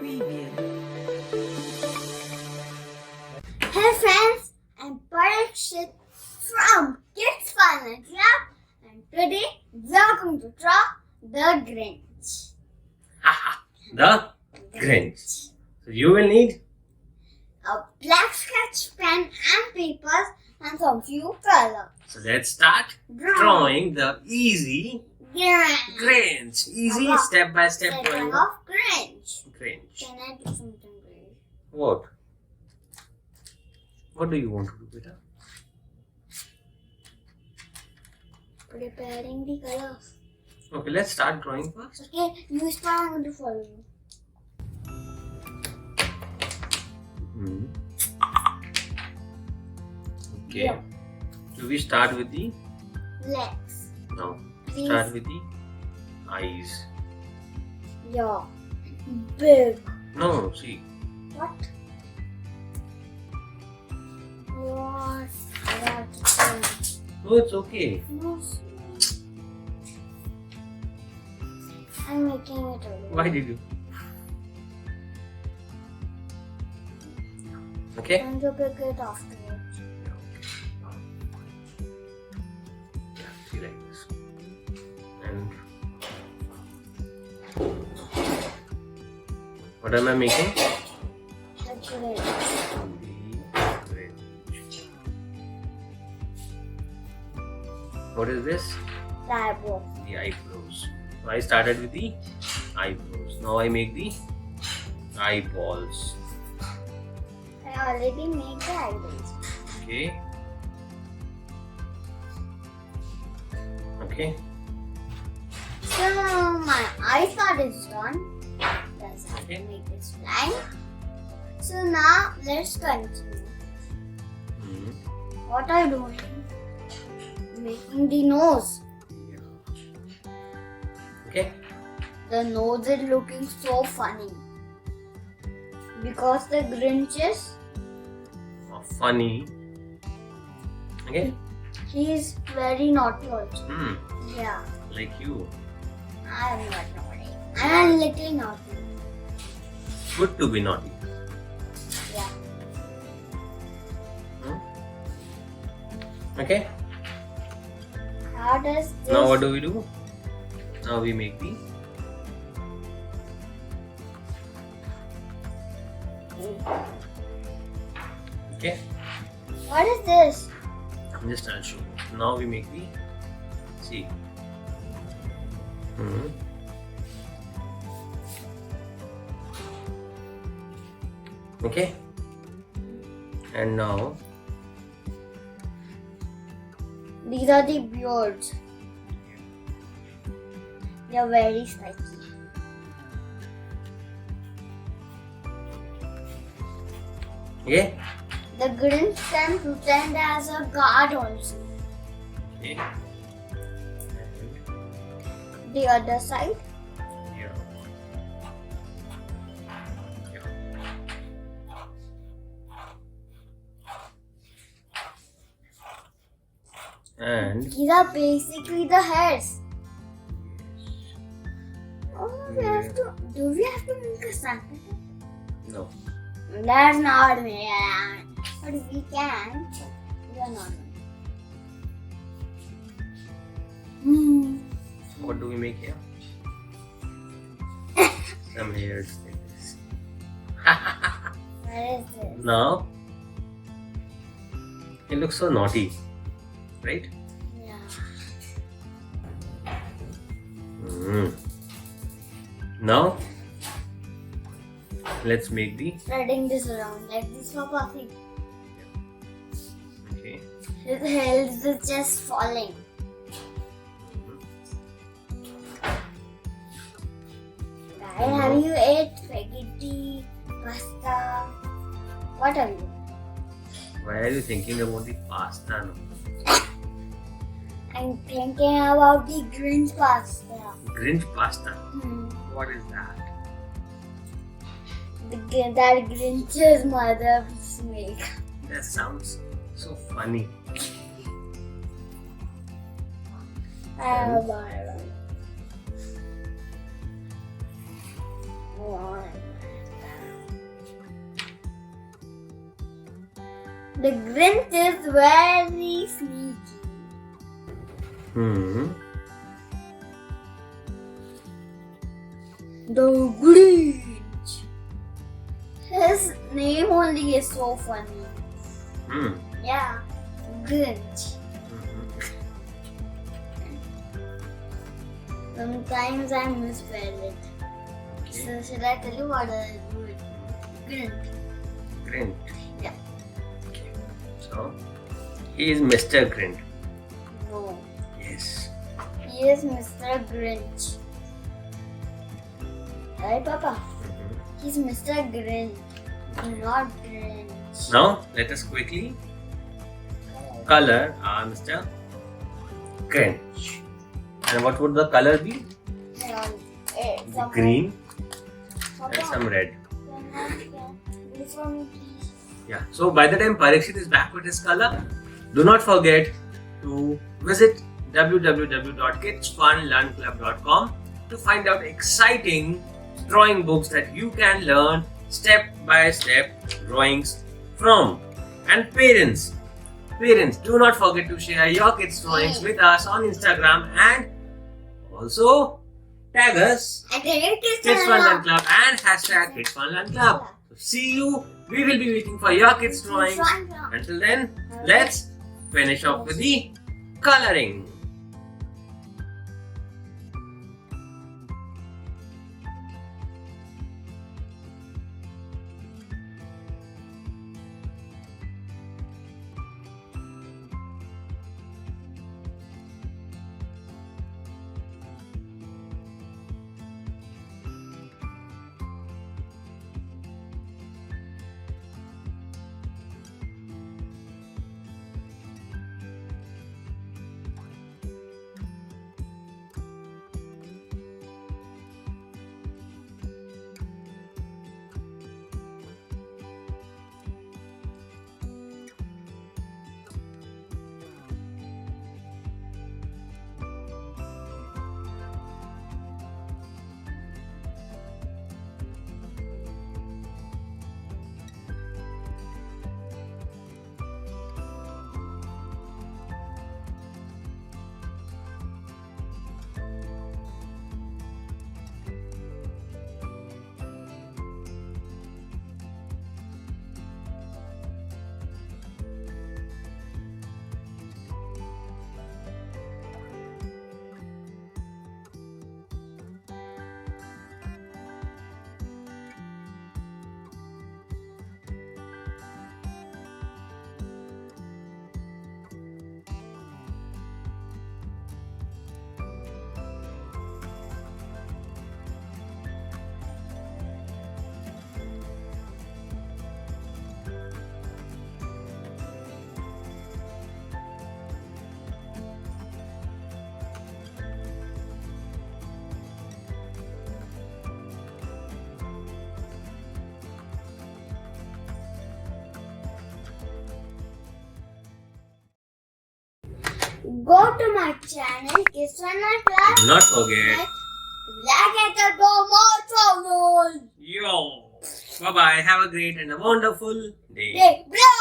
Hey friends, I'm Parikshit from Kids Fun and Club, and today we are going to draw the Grinch. The Grinch. So you will need A black sketch pen and papers and some few colors. So let's start drawing the easy Grinch. Easy step by step drawing of Grinch. Grinch. Can I do something great? What? What do you want to do, beta? Preparing the colors. Okay, let's start drawing first. Okay, you start, I'm going to follow you. Okay. Yeah. Do we start with the Legs. no? Please. Start with the eyes. Yeah. Big. No, see. What? What? I have to change. No, it's okay. No. I'm making it already. Why did you? Okay. I'm going to pick it afterwards. See like this. And what am I making? The Grinch. The Grinch. What is this? The eyebrow. The eyebrows. So I started with the eyebrows. Now I make the eyeballs. I already made the eyebrows. Okay. Okay. So my eye part is done. Just have to Okay. make this line. So now let's continue. What are you doing? Making the nose. Okay. The nose is looking so funny. Because the Grinch is, Funny. Okay. he is very naughty also. Yeah, Like you. I am not naughty. I am a little naughty. Good to be naughty. Yeah. Okay. How does this? Now what do we do? Now we make the okay. What is this? I'm just I'll show you. Now we make the see. Okay. And now These are the beards. They are very spiky. okay. The Grinch can pretend as a guard also. Okay. The other side. Yeah. And These are basically the hairs. Oh, we have to. Do we have to make a Santa? no. That's not me. But we can. We are not. What do we make here? Some hairs like this. What is this? Now it looks so naughty, right? Yeah. Now let's make the Spreading this around like this for puffing. okay. His hair is just falling. Guys, have you ate spaghetti, pasta? What are you? Why are you thinking about the pasta now? I'm thinking about the Grinch pasta. Grinch pasta. What is that? That Grinch's mother make. That sounds so funny. The Grinch is very sneaky. The Grinch. His name only is so funny. Yeah, Grinch. Sometimes I misspell it. So should I tell you what I do it? Grinch. Grinch. Yeah. Okay. So, he is Mr. Grinch. No. Yes. He is Mr. Grinch. Right, Papa? He's Mr. Grinch, not Grinch. Now, let us quickly color our Mr. Grinch. And what would the color be? Green and some red. This one, please. Yeah. So by the time Parikshit is back with his color, do not forget to visit www.kidsfunlearnclub.com to find out exciting drawing books that you can learn step-by-step drawings from. And parents, do not forget to share your kids' drawings with us on Instagram and also tag us Kids Fun Learn Club and hashtag Kids Fun Learn Club. So see you. We will be waiting for your kids' drawings. Until then, let's finish off with the coloring. Go to my channel, Kids Fun Learn Club. Do not forget. Like it and go more channel. Yo. Bye bye. Have a great and a wonderful day. Bye.